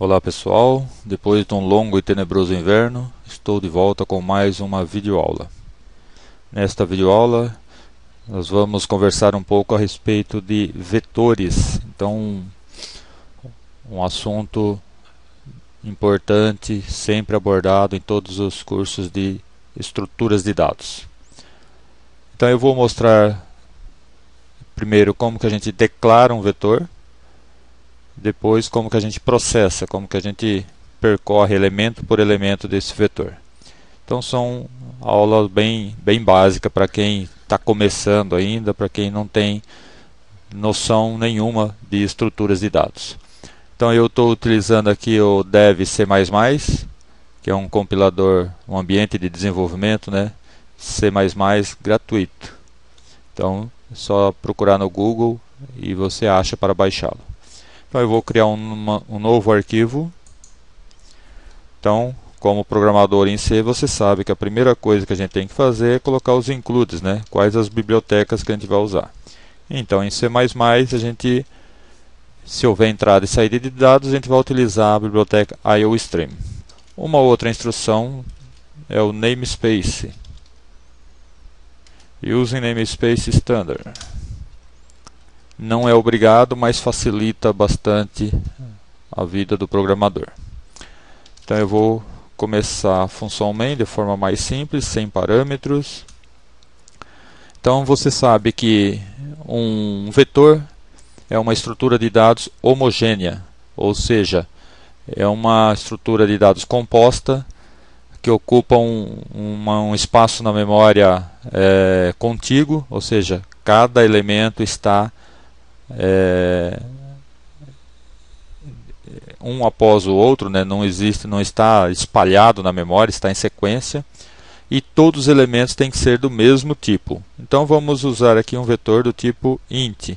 Olá pessoal, depois de um longo e tenebroso inverno, estou de volta com mais uma videoaula. Nesta videoaula, nós vamos conversar um pouco a respeito de vetores. Então, um assunto importante, sempre abordado em todos os cursos de estruturas de dados. Então eu vou mostrar primeiro como que a gente declara um vetor, depois como que a gente processa, como que a gente percorre elemento por elemento desse vetor. Então são aulas bem básicas para quem está começando ainda, para quem não tem noção nenhuma de estruturas de dados. Então eu estou utilizando aqui o Dev C++, que é um compilador, um ambiente de desenvolvimento, né? C++ gratuito. Então é só procurar no Google e você acha para baixá-lo. Então eu vou criar um novo arquivo. Então, como programador em C, você sabe que a primeira coisa que a gente tem que fazer é colocar os includes, né? Quais as bibliotecas que a gente vai usar. Então em C++, a gente, se houver entrada e saída de dados, a gente vai utilizar a biblioteca IOStream. Uma outra instrução é o namespace. Using namespace standard. Não é obrigado, mas facilita bastante a vida do programador. Então eu vou começar a função main de forma mais simples, sem parâmetros. Então você sabe que um vetor é uma estrutura de dados homogênea, ou seja, é uma estrutura de dados composta que ocupa um espaço na memória contíguo, ou seja, cada elemento está um após o outro, né? Não está espalhado na memória, está em sequência, e todos os elementos têm que ser do mesmo tipo. Então vamos usar aqui um vetor do tipo int.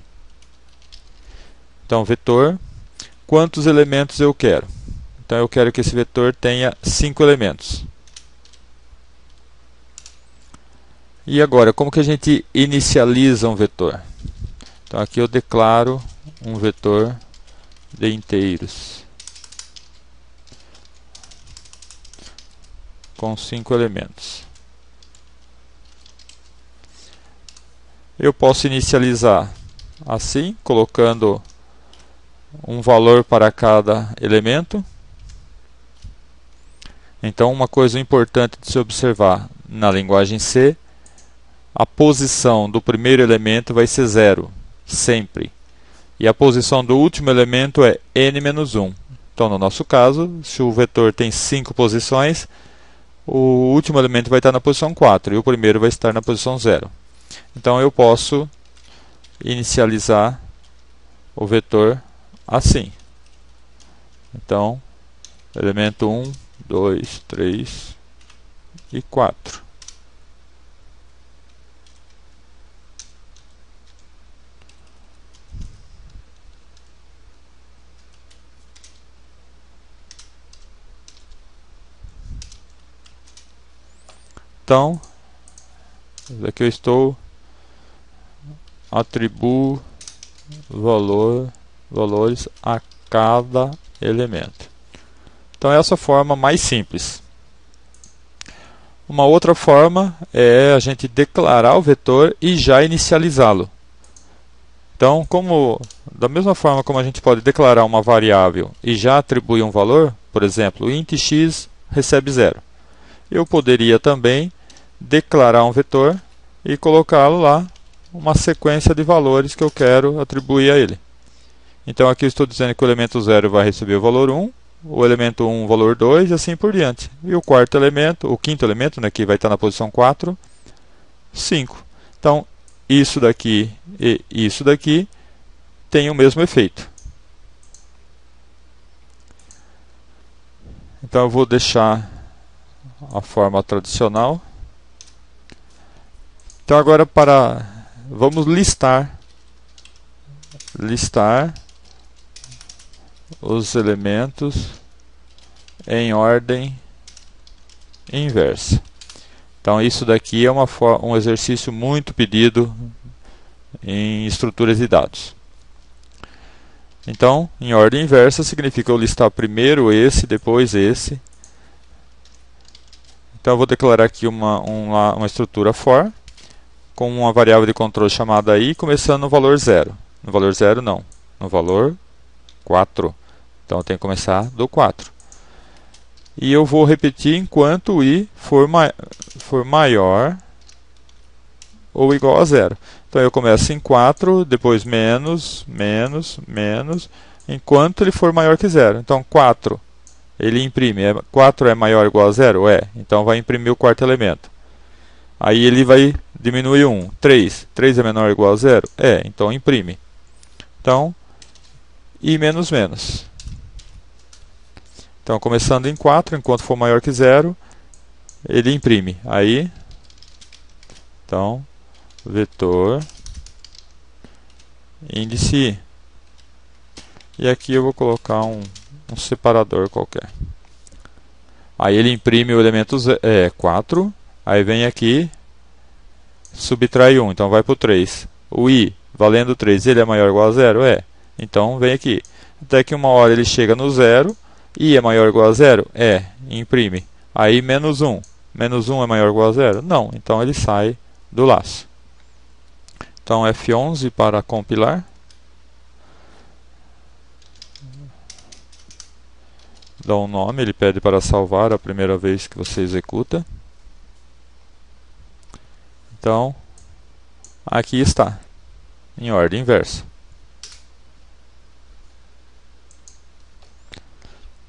Então vetor, quantos elementos eu quero? Então eu quero que esse vetor tenha 5 elementos. E agora, como que a gente inicializa um vetor? Então aqui eu declaro um vetor de inteiros com 5 elementos. Eu posso inicializar assim, colocando um valor para cada elemento. Então uma coisa importante de se observar na linguagem C, a posição do primeiro elemento vai ser 0. Sempre. E a posição do último elemento é n-1. Então, no nosso caso, se o vetor tem 5 posições, o último elemento vai estar na posição 4 e o primeiro vai estar na posição 0. Então, eu posso inicializar o vetor assim. Então, elemento 1, 2, 3 e 4. Então, aqui eu estou atribuo valores a cada elemento. Então essa é a forma mais simples. Uma outra forma é a gente declarar o vetor e já inicializá-lo. Então, da mesma forma como a gente pode declarar uma variável e já atribuir um valor, por exemplo, int x recebe 0. Eu poderia também declarar um vetor e colocá-lo lá, uma sequência de valores que eu quero atribuir a ele. Então aqui eu estou dizendo que o elemento 0 vai receber o valor 1, o elemento 1 o valor 2 e assim por diante. E o quarto elemento, o quinto elemento, né, que vai estar na posição 4, 5. Então isso daqui e isso daqui tem o mesmo efeito. Então eu vou deixar a forma tradicional. Então agora vamos listar os elementos em ordem inversa. Então isso daqui é um exercício muito pedido em estruturas de dados. Então, em ordem inversa, significa eu listar primeiro esse, depois esse. Então, eu vou declarar aqui uma estrutura for, com uma variável de controle chamada i, começando no valor 0. No valor 0 não, no valor 4. Então, eu tenho que começar do 4. E eu vou repetir enquanto o i for maior ou igual a 0. Então, eu começo em 4, depois menos, menos, menos, enquanto ele for maior que 0. Então, 4, ele imprime. 4 é maior ou igual a 0? É. Então, vai imprimir o quarto elemento. Aí, ele vai diminuir 1. 3. 3 é menor ou igual a 0? É. Então, imprime. Então, i menos menos. Então, começando em 4, enquanto for maior que 0, ele imprime. Aí, então, vetor índice i. E aqui eu vou colocar um separador qualquer. Aí ele imprime o elemento 4. Aí vem aqui, subtrai 1. Então vai para o 3. O i, valendo 3, ele é maior ou igual a 0? É. Então vem aqui. Até que uma hora ele chega no 0. I é maior ou igual a 0? É. Imprime. Aí menos 1. Menos 1 é maior ou igual a 0? Não. Então ele sai do laço. Então F11 para compilar. Dá um nome, ele pede para salvar a primeira vez que você executa. Então, aqui está, em ordem inversa.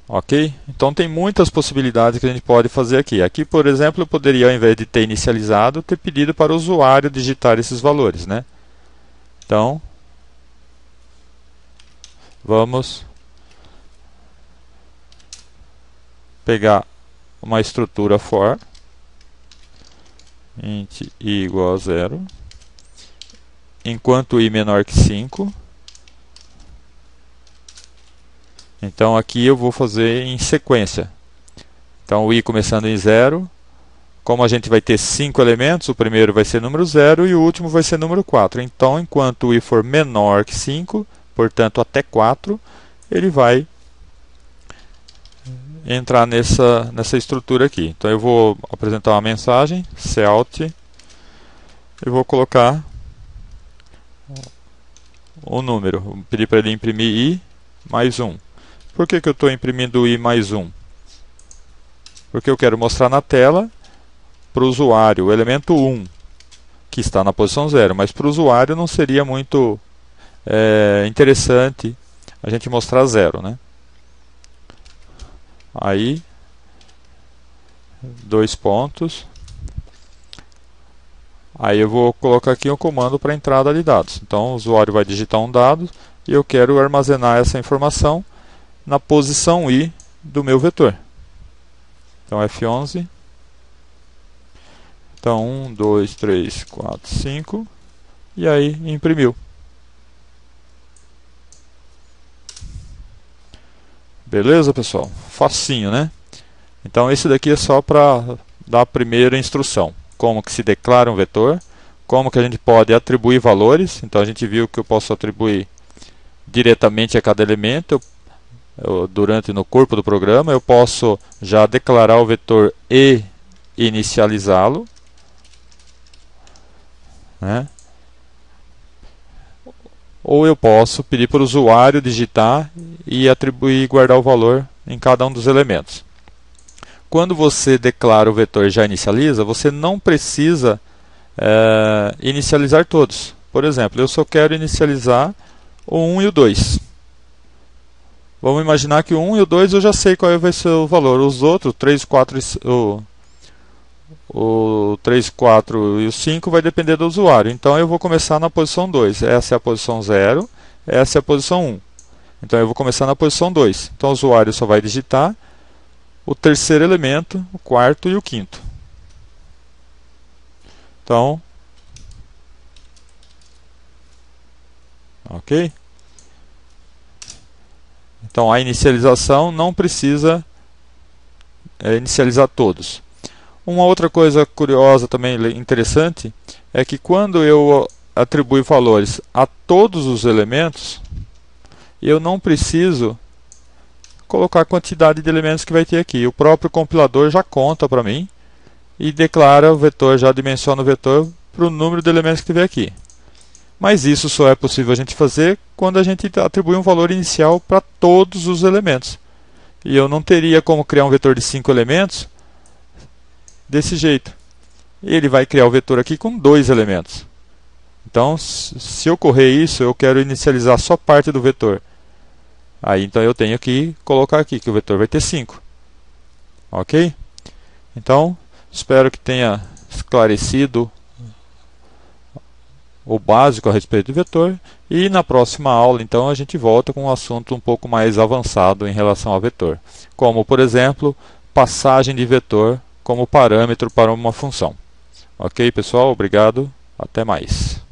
Ok? Então tem muitas possibilidades que a gente pode fazer aqui. Aqui, por exemplo, eu poderia, ao invés de ter inicializado, ter pedido para o usuário digitar esses valores, né? Então, vamos pegar uma estrutura for, int i igual a 0, enquanto i menor que 5. Então aqui eu vou fazer em sequência. Então o i começando em 0, como a gente vai ter 5 elementos, o primeiro vai ser número 0 e o último vai ser número 4. Então enquanto o i for menor que 5, portanto até 4, ele vai entrar nessa estrutura aqui. Então eu vou apresentar uma mensagem, cout, e vou colocar o número. Vou pedir para ele imprimir i mais 1. Por que eu estou imprimindo i mais 1? Porque eu quero mostrar na tela para o usuário o elemento 1, que está na posição 0, mas para o usuário não seria muito interessante a gente mostrar 0, né? Aí, 2 pontos. Aí eu vou colocar aqui um comando para entrada de dados. Então o usuário vai digitar um dado e eu quero armazenar essa informação na posição i do meu vetor. Então F11. Então 1, 2, 3, 4, 5. E aí imprimiu. Beleza, pessoal? Facinho, né? Então esse daqui é só para dar a primeira instrução. Como que se declara um vetor, como que a gente pode atribuir valores. Então a gente viu que eu posso atribuir diretamente a cada elemento. No corpo do programa, eu posso já declarar o vetor e inicializá-lo, né? Ou eu posso pedir para o usuário digitar e atribuir e guardar o valor em cada um dos elementos. Quando você declara o vetor e já inicializa, você não precisa inicializar todos. Por exemplo, eu só quero inicializar o 1 e o 2. Vamos imaginar que o 1 e o 2 eu já sei qual vai ser o valor. Os outros, 3, 4, o 3, 4 e o 5 vai depender do usuário. Então eu vou começar na posição 2. Essa é a posição 0, essa é a posição 1. Então eu vou começar na posição 2. Então o usuário só vai digitar o terceiro elemento, o quarto e o quinto. Então, ok? Então a inicialização não precisa inicializar todos. Uma outra coisa curiosa também interessante é que quando eu atribuo valores a todos os elementos, eu não preciso colocar a quantidade de elementos que vai ter aqui. O próprio compilador já conta para mim e declara o vetor, já dimensiona o vetor para o número de elementos que tiver aqui. Mas isso só é possível a gente fazer quando a gente atribui um valor inicial para todos os elementos. E eu não teria como criar um vetor de 5 elementos desse jeito. Ele vai criar o vetor aqui com 2 elementos. Então, se ocorrer isso, eu quero inicializar só parte do vetor. Aí, então, eu tenho que colocar aqui que o vetor vai ter 5. Ok? Então, espero que tenha esclarecido o básico a respeito do vetor. E na próxima aula, então, a gente volta com um assunto um pouco mais avançado em relação ao vetor. Como, por exemplo, passagem de vetor como parâmetro para uma função. Ok, pessoal? Obrigado. Até mais.